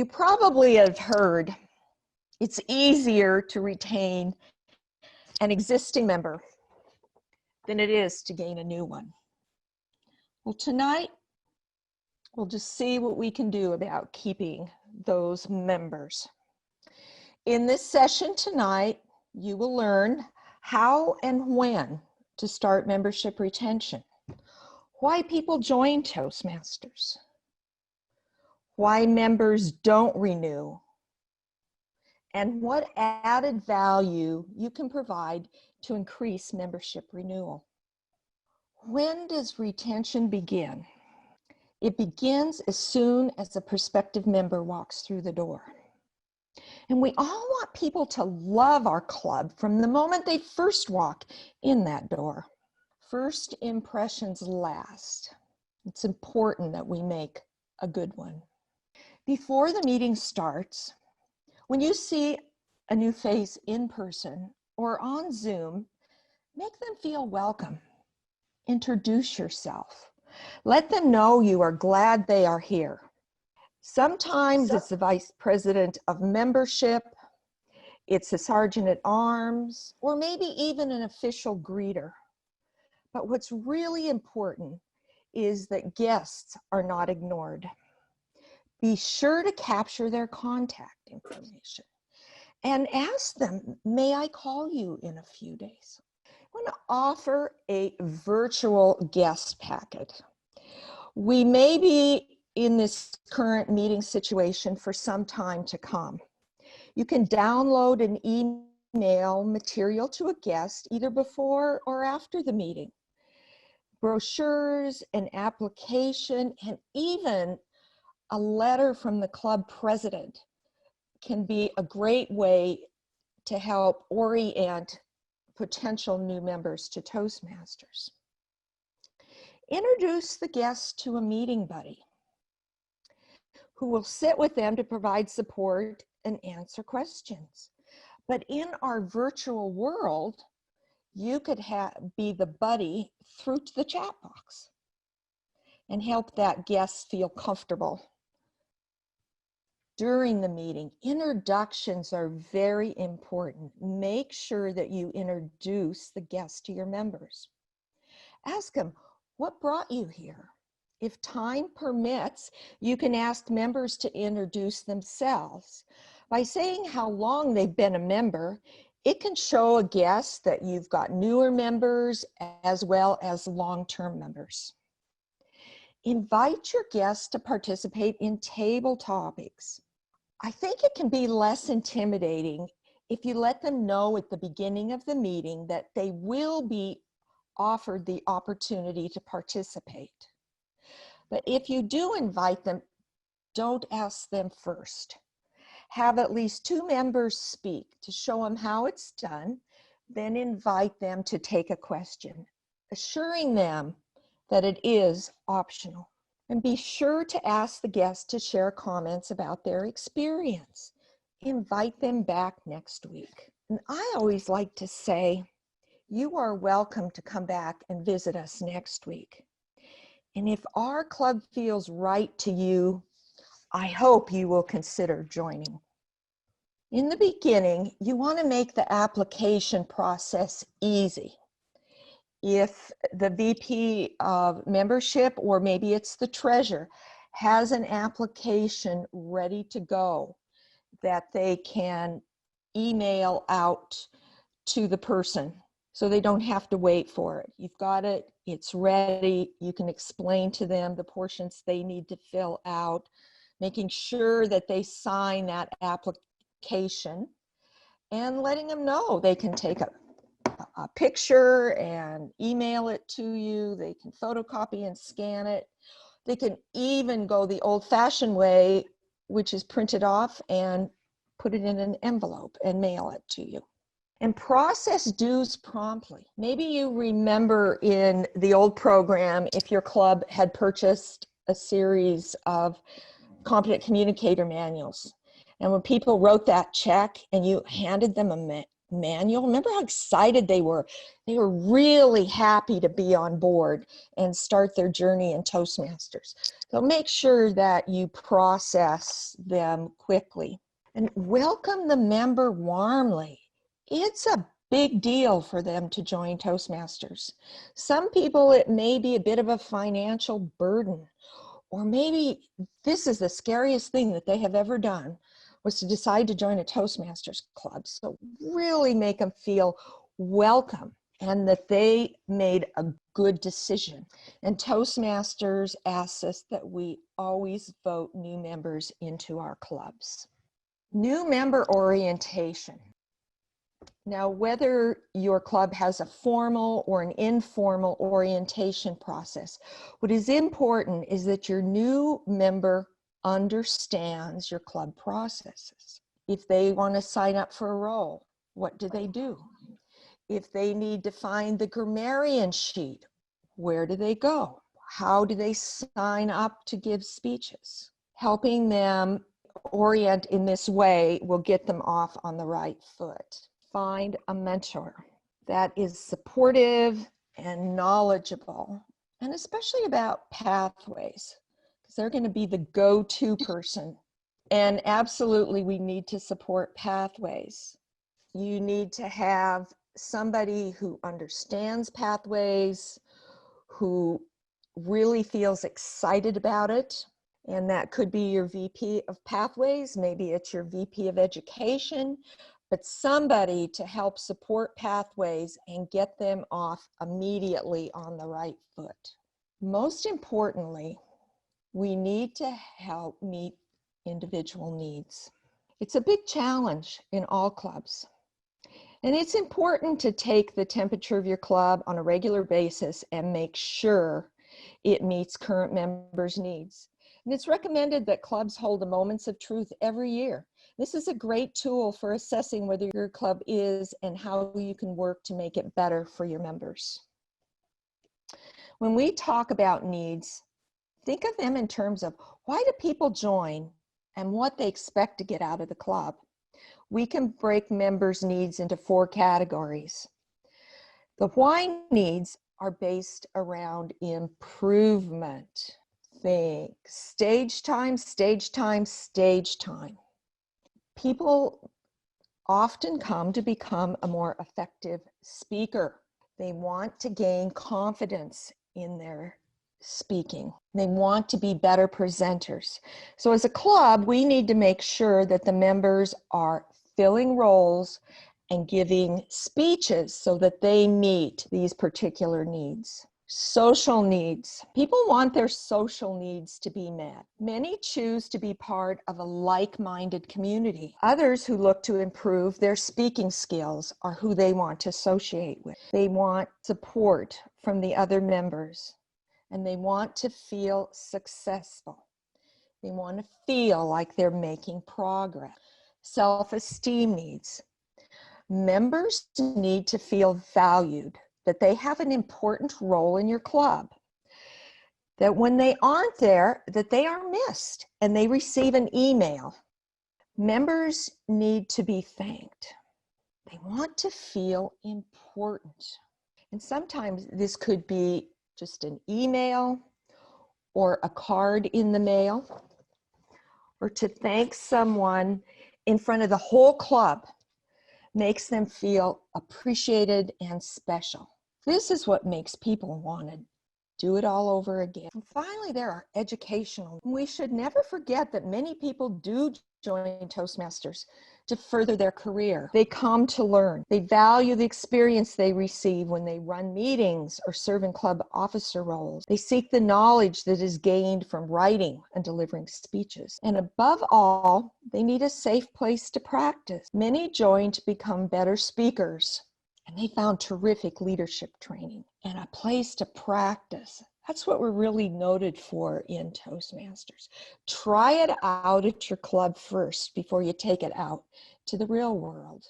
You probably have heard it's easier to retain an existing member than it is to gain a new one. Well, tonight, we'll just see what we can do about keeping those members. In this session tonight, you will learn how and when to start membership retention, why people join Toastmasters, why members don't renew, and what added value you can provide to increase membership renewal. When does retention begin? It begins as soon as a prospective member walks through the door. And we all want people to love our club from the moment they first walk in that door. First impressions last. It's important that we make a good one. Before the meeting starts, when you see a new face in person or on Zoom, make them feel welcome. Introduce yourself. Let them know you are glad they are here. Sometimes it's the vice president of membership, it's a sergeant at arms, or maybe even an official greeter. But what's really important is that guests are not ignored. Be sure to capture their contact information and ask them, may I call you in a few days? I want to offer a virtual guest packet. We may be in this current meeting situation for some time to come. You can download an email material to a guest either before or after the meeting. Brochures, an application, and even a letter from the club president can be a great way to help orient potential new members to Toastmasters. Introduce the guests to a meeting buddy who will sit with them to provide support and answer questions. But in our virtual world, you could be the buddy through to the chat box and help that guest feel comfortable. During the meeting, introductions are very important. Make sure that you introduce the guest to your members. Ask them, what brought you here? If time permits, you can ask members to introduce themselves. By saying how long they've been a member, it can show a guest that you've got newer members as well as long-term members. Invite your guests to participate in table topics. I think it can be less intimidating if you let them know at the beginning of the meeting that they will be offered the opportunity to participate. But if you do invite them, don't ask them first. Have at least 2 members speak to show them how it's done, then invite them to take a question, assuring them that it is optional. And be sure to ask the guests to share comments about their experience. Invite them back next week. And I always like to say, you are welcome to come back and visit us next week. And if our club feels right to you, I hope you will consider joining. In the beginning, you want to make the application process easy. If the VP of membership, or maybe it's the treasurer, has an application ready to go that they can email out to the person so they don't have to wait for it. You've got it, it's ready, you can explain to them the portions they need to fill out, making sure that they sign that application and letting them know they can take a picture and email it to you. They can photocopy and scan it. They can even go the old-fashioned way, which is print it off and put it in an envelope and mail it to you. And process dues promptly. Maybe you remember in the old program, if your club had purchased a series of competent communicator manuals, and when people wrote that check and you handed them manual. Remember how excited they were? They were really happy to be on board and start their journey in Toastmasters. So make sure that you process them quickly. And welcome the member warmly. It's a big deal for them to join Toastmasters. Some people, it may be a bit of a financial burden, or maybe this is the scariest thing that they have ever done, was to decide to join a Toastmasters club. So really make them feel welcome and that they made a good decision. And Toastmasters asks us that we always vote new members into our clubs. New member orientation. Now, whether your club has a formal or an informal orientation process, what is important is that your new member understands your club processes. If they want to sign up for a role, what do they do? If they need to find the grammarian sheet, where do they go? How do they sign up to give speeches? Helping them orient in this way will get them off on the right foot. Find a mentor that is supportive and knowledgeable, and especially about pathways, because they're going to be the go-to person. And absolutely, we need to support pathways. You need to have somebody who understands pathways, who really feels excited about it. And that could be your VP of Pathways, maybe it's your VP of Education, but somebody to help support pathways and get them off immediately on the right foot. Most importantly, we need to help meet individual needs. It's a big challenge in all clubs. And it's important to take the temperature of your club on a regular basis and make sure it meets current members' needs. And it's recommended that clubs hold a Moments of Truth every year. This is a great tool for assessing whether your club is and how you can work to make it better for your members. When we talk about needs, think of them in terms of why do people join and what they expect to get out of the club. We can break members' needs into 4 categories. The why needs are based around improvement. Think stage time, stage time, stage time. People often come to become a more effective speaker. They want to gain confidence in their speaking. They want to be better presenters. So as a club, we need to make sure that the members are filling roles and giving speeches so that they meet these particular needs. Social needs. People want their social needs to be met. Many choose to be part of a like-minded community. Others who look to improve their speaking skills are who they want to associate with. They want support from the other members, and they want to feel successful. They want to feel like they're making progress. Self-esteem needs. Members need to feel valued, that they have an important role in your club, that when they aren't there, that they are missed and they receive an email. Members need to be thanked. They want to feel important. And sometimes this could be just an email or a card in the mail, or to thank someone in front of the whole club makes them feel appreciated and special. This is what makes people want to do it all over again. And finally, there are educational. We should never forget that many people do join Toastmasters to further their career. They come to learn. They value the experience they receive when they run meetings or serve in club officer roles. They seek the knowledge that is gained from writing and delivering speeches. And above all, they need a safe place to practice. Many join to become better speakers, and they found terrific leadership training and a place to practice. That's what we're really noted for in Toastmasters. Try it out at your club first before you take it out to the real world.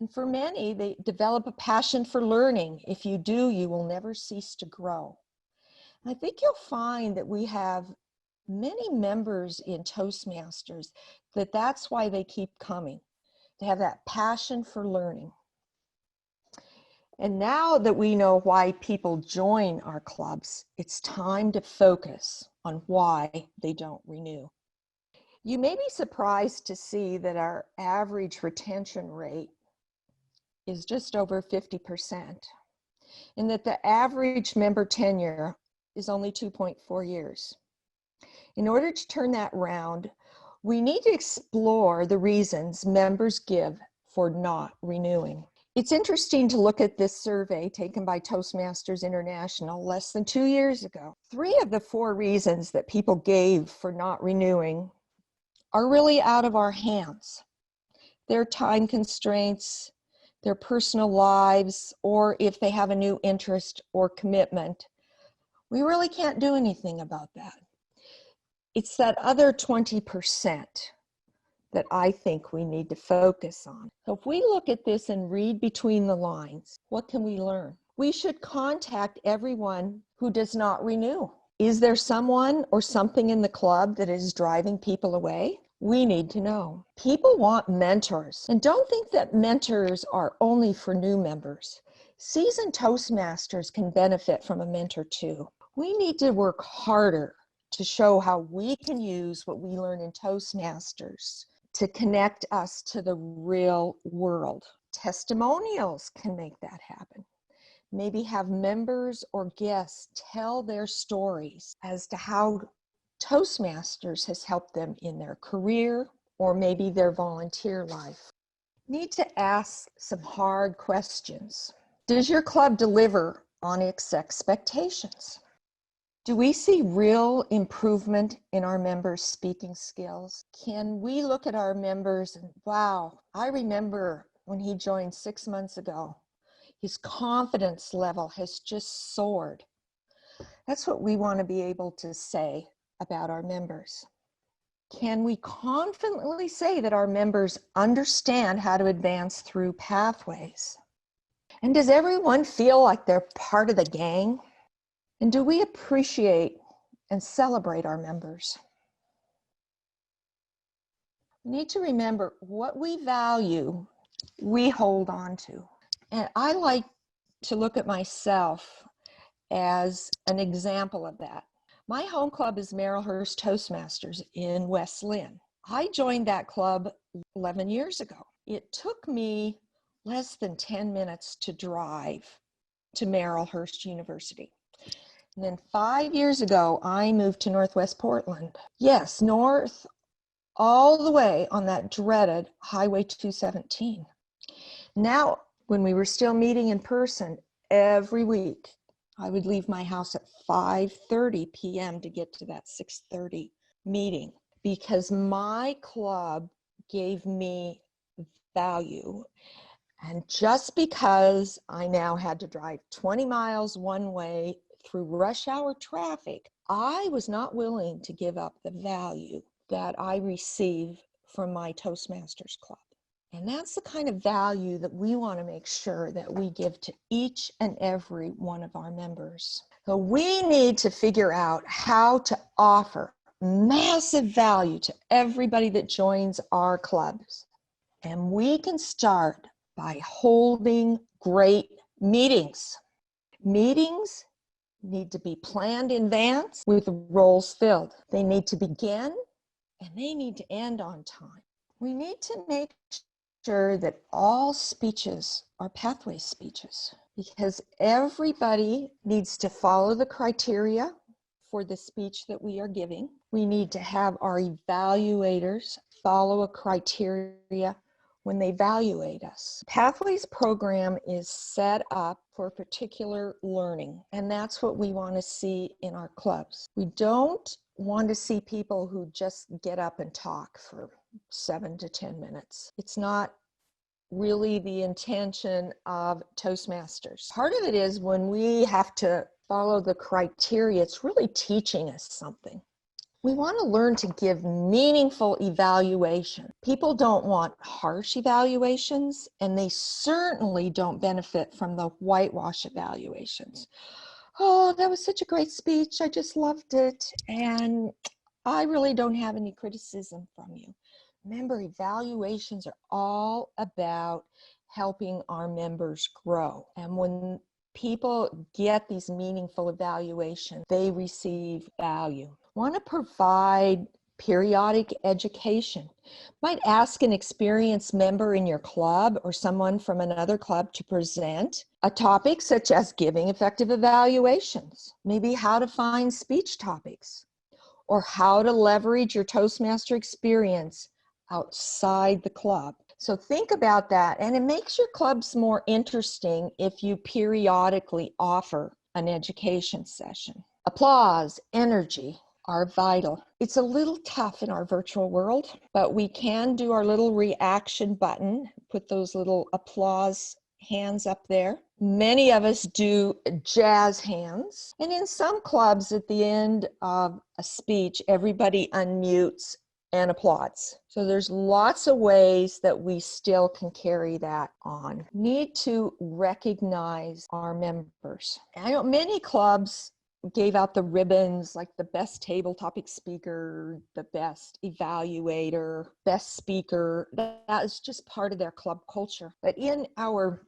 And for many, they develop a passion for learning. If you do, you will never cease to grow. And I think you'll find that we have many members in Toastmasters that's why they keep coming. They have that passion for learning. And now that we know why people join our clubs, it's time to focus on why they don't renew. You may be surprised to see that our average retention rate is just over 50%, and that the average member tenure is only 2.4 years. In order to turn that round, we need to explore the reasons members give for not renewing. It's interesting to look at this survey taken by Toastmasters International less than 2 years ago. 3 of the 4 reasons that people gave for not renewing are really out of our hands. Their time constraints, their personal lives, or if they have a new interest or commitment. We really can't do anything about that. It's that other 20% that I think we need to focus on. So if we look at this and read between the lines, what can we learn? We should contact everyone who does not renew. Is there someone or something in the club that is driving people away? We need to know. People want mentors, and don't think that mentors are only for new members. Seasoned Toastmasters can benefit from a mentor too. We need to work harder to show how we can use what we learn in Toastmasters to connect us to the real world. Testimonials can make that happen. Maybe have members or guests tell their stories as to how Toastmasters has helped them in their career or maybe their volunteer life. Need to ask some hard questions. Does your club deliver on its expectations? Do we see real improvement in our members' speaking skills? Can we look at our members and, wow, I remember when he joined 6 months ago, his confidence level has just soared. That's what we want to be able to say about our members. Can we confidently say that our members understand how to advance through pathways? And does everyone feel like they're part of the gang? And do we appreciate and celebrate our members? We need to remember what we value, we hold on to. And I like to look at myself as an example of that. My home club is Marylhurst Toastmasters in West Lynn. I joined that club 11 years ago. It took me less than 10 minutes to drive to Marylhurst University. And then 5 years ago, I moved to Northwest Portland. Yes, north all the way on that dreaded Highway 217. Now, when we were still meeting in person every week, I would leave my house at 5:30 p.m. to get to that 6:30 meeting because my club gave me value. And just because I now had to drive 20 miles one way through rush hour traffic, I was not willing to give up the value that I receive from my Toastmasters club. And that's the kind of value that we want to make sure that we give to each and every one of our members. So we need to figure out how to offer massive value to everybody that joins our clubs. And we can start by holding great meetings. Meetings need to be planned in advance with roles filled. They need to begin and they need to end on time. We need to make sure that all speeches are pathway speeches because everybody needs to follow the criteria for the speech that we are giving. We need to have our evaluators follow a criteria when they evaluate us. Pathways program is set up for particular learning, and that's what we want to see in our clubs. We don't want to see people who just get up and talk for 7 to 10 minutes. It's not really the intention of Toastmasters. Part of it is when we have to follow the criteria, it's really teaching us something. We want to learn to give meaningful evaluation. People don't want harsh evaluations, and they certainly don't benefit from the whitewash evaluations. Oh, that was such a great speech. I just loved it. And I really don't have any criticism from you. Remember, evaluations are all about helping our members grow. And when people get these meaningful evaluations, they receive value. Want to provide periodic education. Might ask an experienced member in your club or someone from another club to present a topic such as giving effective evaluations, maybe how to find speech topics, or how to leverage your Toastmaster experience outside the club. So think about that, and it makes your clubs more interesting if you periodically offer an education session. Applause, energy are vital. It's a little tough in our virtual world, but we can do our little reaction button, put those little applause hands up there. Many of us do jazz hands. And in some clubs, at the end of a speech, everybody unmutes and applauds. So there's lots of ways that we still can carry that on. Need to recognize our members. I know many clubs gave out the ribbons like the best table topic speaker, the best evaluator, best speaker. That is just part of their club culture. But in our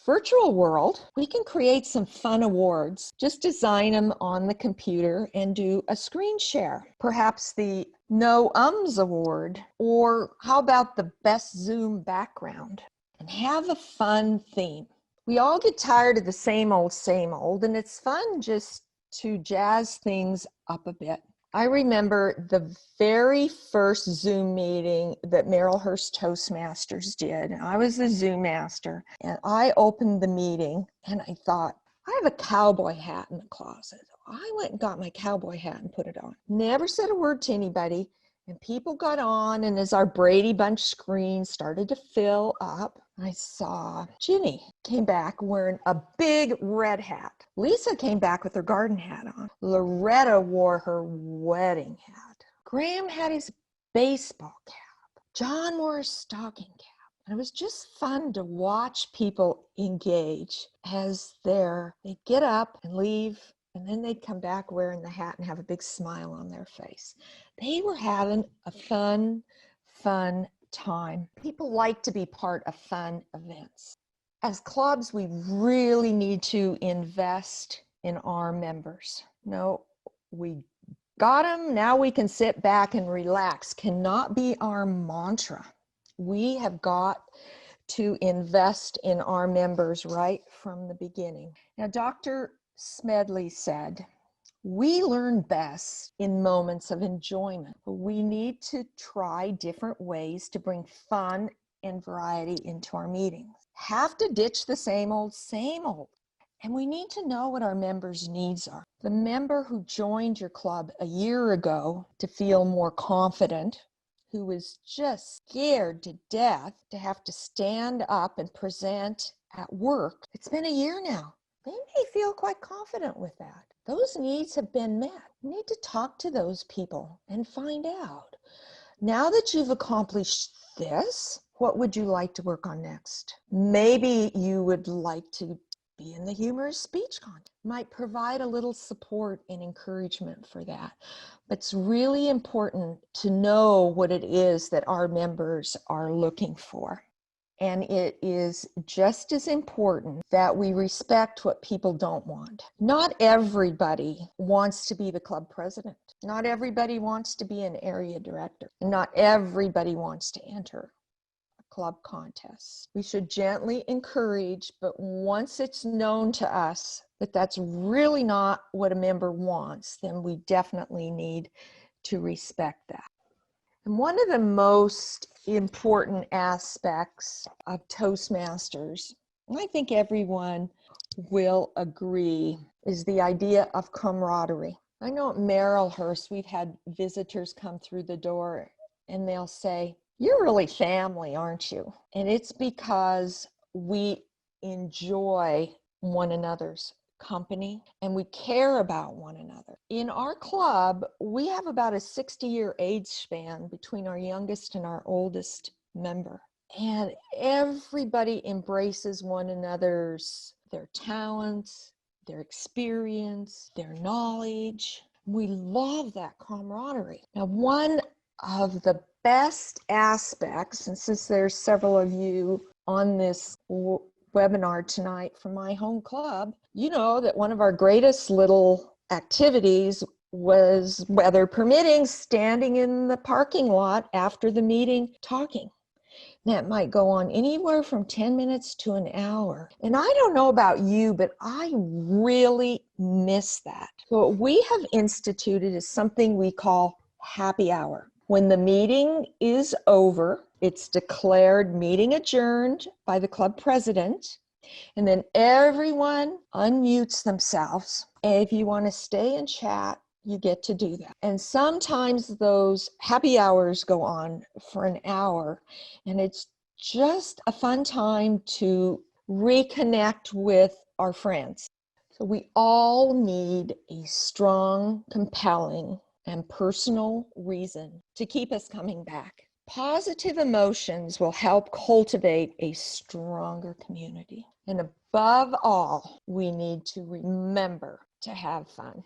virtual world, we can create some fun awards. Just design them on the computer and do a screen share. Perhaps the No Ums Award, or how about the best Zoom background? And have a fun theme. We all get tired of the same old, and it's fun just to jazz things up a bit. I remember the very first Zoom meeting that Marylhurst Toastmasters did. I was the Zoom master, and I opened the meeting, and I thought, I have a cowboy hat in the closet. I went and got my cowboy hat and put it on. Never said a word to anybody, and people got on, and as our Brady Bunch screen started to fill up, I saw Ginny came back wearing a big red hat. Lisa came back with her garden hat on. Loretta wore her wedding hat. Graham had his baseball cap. John wore a stocking cap. And it was just fun to watch people engage as they'd get up and leave, and then they'd come back wearing the hat and have a big smile on their face. They were having a fun time. People like to be part of fun events. As clubs, we really need to invest in our members. No, we got them, now we can sit back and relax. Cannot be our mantra. We have got to invest in our members right from the beginning. Now, Dr. Smedley said, we learn best in moments of enjoyment. We need to try different ways to bring fun and variety into our meetings. Have to ditch the same old. And we need to know what our members' needs are. The member who joined your club a year ago to feel more confident, who was just scared to death to have to stand up and present at work. It's been a year now. They may feel quite confident with that. Those needs have been met. You need to talk to those people and find out. Now that you've accomplished this, what would you like to work on next? Maybe you would like to be in the humorous speech contest. Might provide a little support and encouragement for that. But it's really important to know what it is that our members are looking for. And it is just as important that we respect what people don't want. Not everybody wants to be the club president. Not everybody wants to be an area director. Not everybody wants to enter a club contest. We should gently encourage, but once it's known to us that that's really not what a member wants, then we definitely need to respect that. And one of the most important aspects of Toastmasters, and I think everyone will agree, is the idea of camaraderie. I know at Marylhurst, we've had visitors come through the door and they'll say, "You're really family, aren't you?" And it's because we enjoy one another's company and we care about one another. In our club, we have about a 60-year age span between our youngest and our oldest member. And everybody embraces one another's, their talents, their experience, their knowledge. We love that camaraderie. Now, one of the best aspects, and since there's several of you on this webinar tonight from my home club, you know that one of our greatest little activities was, weather permitting, standing in the parking lot after the meeting talking. That might go on anywhere from 10 minutes to an hour. And I don't know about you, but I really miss that. So what we have instituted is something we call happy hour. When the meeting is over, it's declared meeting adjourned by the club president, and then everyone unmutes themselves. And if you want to stay and chat, you get to do that. And sometimes those happy hours go on for an hour, and it's just a fun time to reconnect with our friends. So we all need a strong, compelling, and personal reason to keep us coming back. Positive emotions will help cultivate a stronger community. And above all, we need to remember to have fun.